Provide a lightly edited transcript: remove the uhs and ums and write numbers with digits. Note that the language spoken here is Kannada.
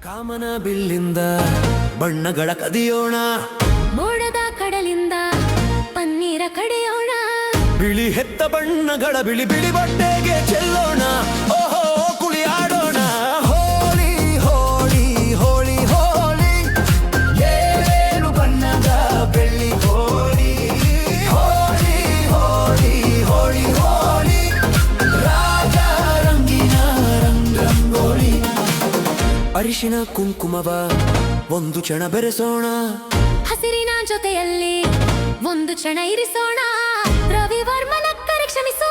ಕಾಮನ ಬಿಲ್ಲಿಂದ ಬಣ್ಣಗಳ ಕದಿಯೋಣ, ಮೋಡದ ಕಡಲಿಂದ ಪನ್ನೀರ ಕಡೆಯೋಣ, ಬಿಳಿ ಹೆತ್ತ ಬಣ್ಣಗಳ ಬಿಳಿ ಬಿಳಿ ಬಟ್ಟೆಗೆ ಚೆಲ್ಲೋಣ. ಓಹೋ ಕುಣಿಯಾಡೋಣ. ಹೋಳಿ ಹೋಳಿ ಹೋಳಿ ಹೋಳಿ, ಏಳು ಬಣ್ಣದ ಬೆಳ್ಳಿ ಹೋಳಿ. ಹೋಳಿ ಹೋಳಿ ಹೋಳಿ ಹೋಳಿ, ರಾಜ ರಂಗಿನ ರಂಗೋಳಿ. ಅರಿಶಿನ ಕುಂಕುಮವ ಒಂದು ಕ್ಷಣ ಬೆರೆಸೋಣ, ಹಸಿರಿನ ಜೊತೆಯಲ್ಲಿ ಒಂದು ಕ್ಷಣ ಇರಿಸೋಣ. ರವಿವರ್ಮನ ಕರೆ ಕ್ಷಮಿಸು